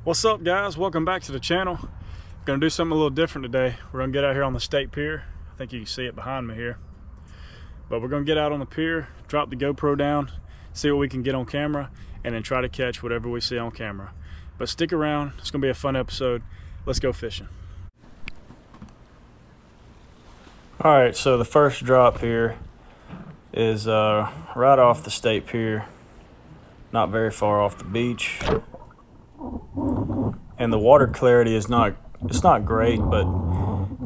What's up, guys? Welcome back to the channel. Gonna do something a little different today. We're gonna get out here on the state pier. I think you can see it behind me here. But we're gonna get out on the pier, drop the GoPro down, see what we can get on camera, and then try to catch whatever we see on camera. But stick around, it's gonna be a fun episode. Let's go fishing. All right, so the first drop here is right off the state pier, not very far off the beach. And the water clarity is not great, but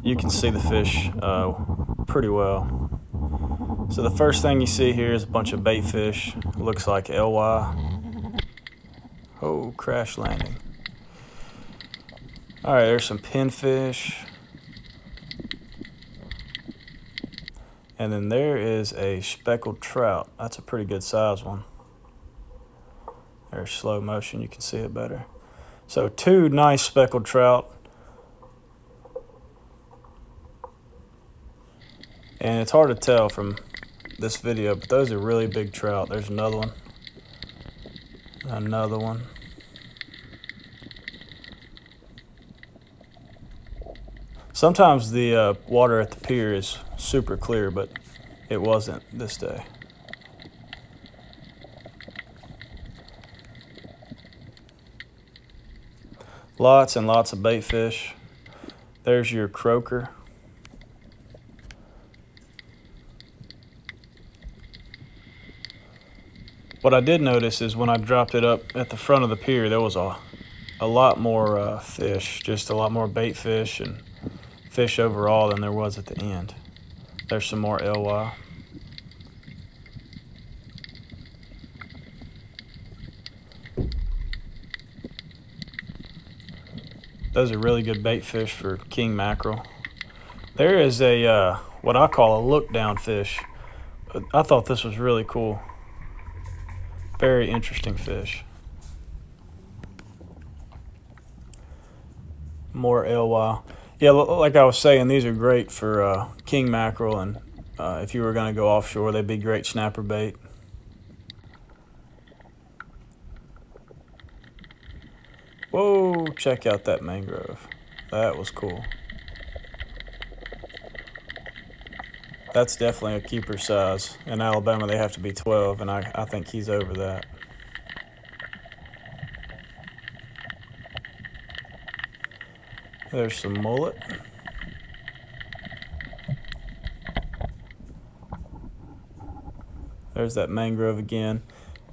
you can see the fish pretty well. So the first thing you see here is a bunch of bait fish. Looks like LY. Oh, crash landing. All right, there's some pinfish. And then there is a speckled trout. That's a pretty good size one. There's slow motion, you can see it better. So two nice speckled trout. And it's hard to tell from this video, but those are really big trout. There's another one. Another one. Sometimes the water at the pier is super clear, but it wasn't this day. Lots and lots of bait fish. There's your croaker. What I did notice is when I dropped it up at the front of the pier, there was a lot more fish, just a lot more bait fish and fish overall than there was at the end. There's some more LY. Those are really good bait fish for king mackerel. There is a what I call a look down fish. I thought this was really cool. Very interesting fish. More LY. Yeah, like I was saying, these are great for king mackerel, and if you were going to go offshore, they'd be great snapper bait. Whoa, check out that mangrove. That was cool. That's definitely a keeper size. In Alabama, they have to be 12, and I think he's over that. There's some mullet. There's that mangrove again.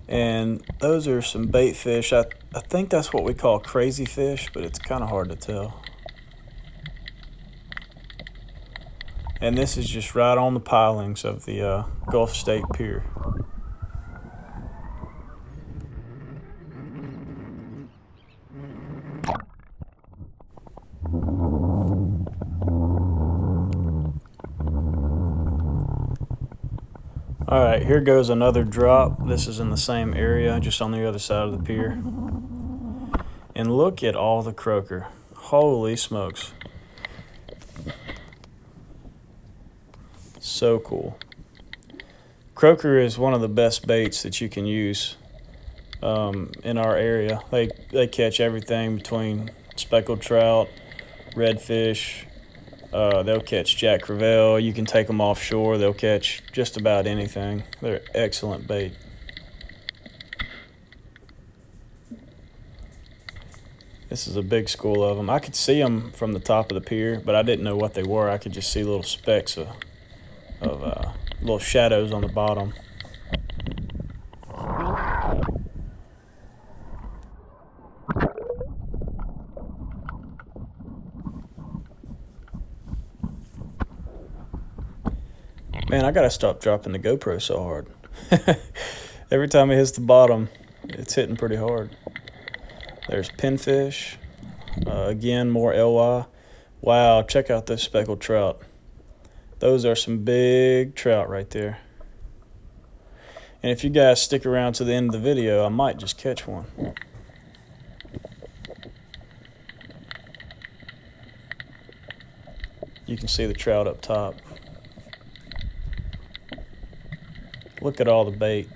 And those are some bait fish. I think that's what we call crazy fish, but it's kind of hard to tell. And this is just right on the pilings of the Gulf State Pier. All right, here goes another drop. This is in the same area, just on the other side of the pier. And look at all the croaker. Holy smokes. So cool. Croaker is one of the best baits that you can use in our area. They catch everything between speckled trout, redfish. They'll catch jack crevalle. You can take them offshore. They'll catch just about anything. They're excellent bait. This is a big school of them. I could see them from the top of the pier, but I didn't know what they were. I could just see little specks of little shadows on the bottom. Man, I gotta stop dropping the GoPro so hard. Every time it hits the bottom, it's hitting pretty hard. There's pinfish. Again, more LY. Wow, check out this speckled trout. Those are some big trout right there. And if you guys stick around to the end of the video, I might just catch one. You can see the trout up top. Look at all the bait.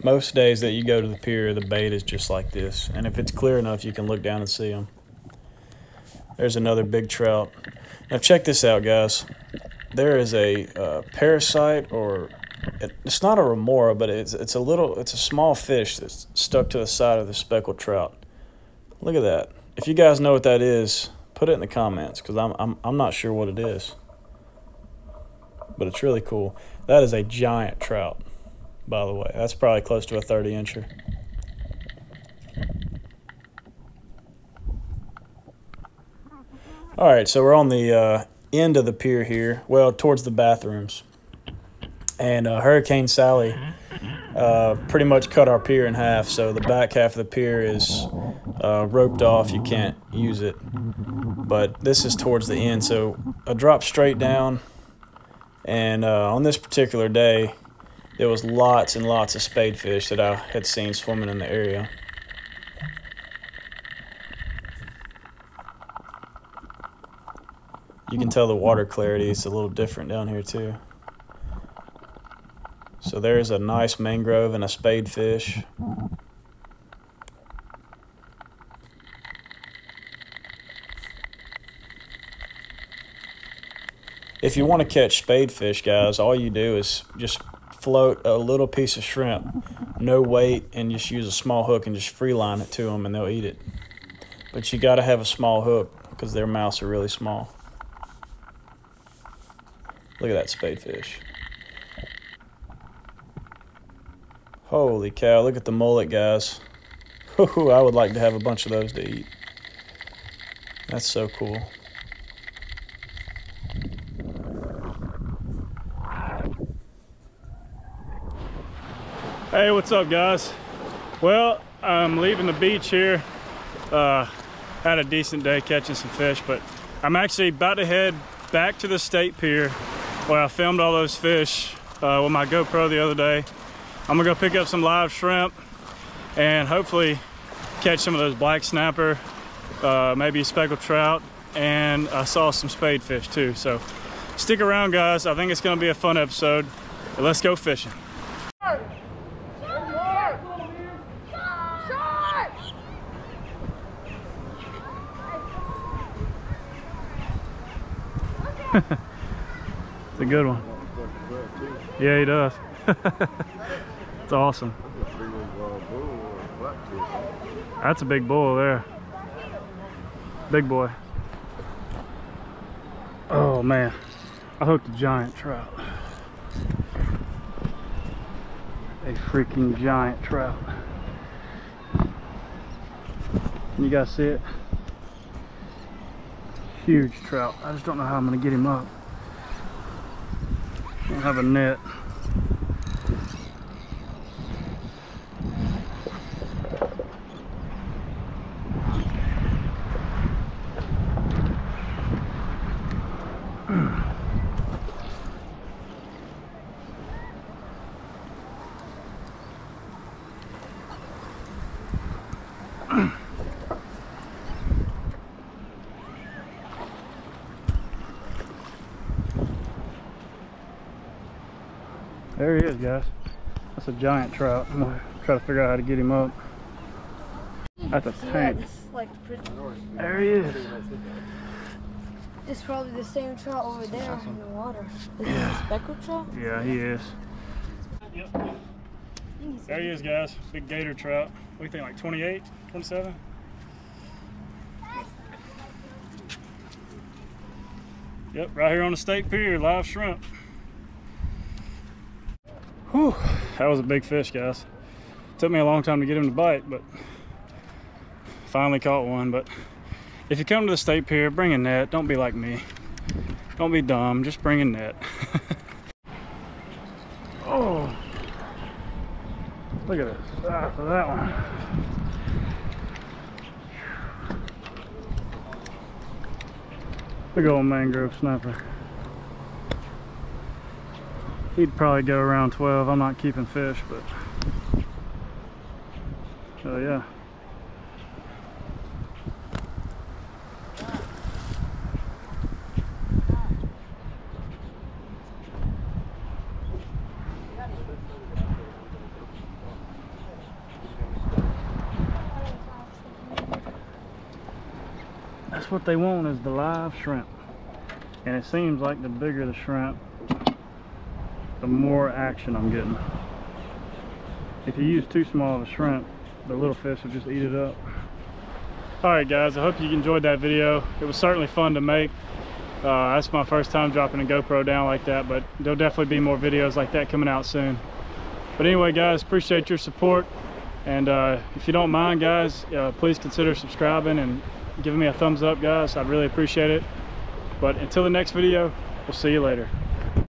Most days that you go to the pier, the bait is just like this. And if it's clear enough, you can look down and see them. There's another big trout. Now check this out, guys. There is a parasite, or it's not a remora, but it's a small fish that's stuck to the side of the speckled trout. Look at that. If you guys know what that is, put it in the comments, because I'm not sure what it is. But it's really cool. That is a giant trout, by the way. That's probably close to a 30-incher. All right, so we're on the end of the pier here, well, towards the bathrooms. And Hurricane Sally pretty much cut our pier in half, so the back half of the pier is roped off. You can't use it. But this is towards the end, so I dropped straight down. And on this particular day, there was lots and lots of spadefish that I had seen swimming in the area. You can tell the water clarity is a little different down here too. So there's a nice mangrove and a spadefish. If you want to catch spadefish, guys, all you do is just float a little piece of shrimp, no weight, and just use a small hook and just free line it to them and they'll eat it. But you got to have a small hook because their mouths are really small. Look at that spadefish. Holy cow, look at the mullet, guys. Ooh, I would like to have a bunch of those to eat. That's so cool. Hey, what's up, guys? Well, I'm leaving the beach here. Had a decent day catching some fish, but I'm actually about to head back to the state pier where I filmed all those fish with my GoPro the other day. I'm gonna go pick up some live shrimp and hopefully catch some of those black snapper, maybe speckled trout, and I saw some spadefish too. So stick around, guys. I think it's gonna be a fun episode. Let's go fishing. It's a good one. Yeah, he does. It's awesome. That's a big bull there. Big boy. Oh man, I hooked a giant trout. A freaking giant trout. Can you guys see it? Huge trout. I just don't know how I'm gonna get him up. I don't have a net. There he is, guys. That's a giant trout. I'm gonna try to figure out how to get him up. That's a tank. There he is. It's probably the same trout over there in the water. Is this a speckled trout? Yeah, he is. Yep. There he is, guys. Big gator trout. What do you think, like 28, 27? Yep, right here on the state pier, live shrimp. Whew, that was a big fish, guys. Took me a long time to get him to bite, but finally caught one. But if you come to the state pier, bring a net. Don't be like me. Don't be dumb, just bring a net. Oh, look at this. Ah, for that one. Big old mangrove snapper. He'd probably go around 12. I'm not keeping fish, but oh yeah. That's what they want, is the live shrimp. And it seems like the bigger the shrimp, the more action I'm getting. If you use too small of a shrimp, the little fish will just eat it up. Alright guys, I hope you enjoyed that video. It was certainly fun to make. That's my first time dropping a GoPro down like that, but there'll definitely be more videos like that coming out soon. But anyway guys, appreciate your support. And if you don't mind guys, please consider subscribing and giving me a thumbs up guys. I'd really appreciate it. But until the next video, we'll see you later.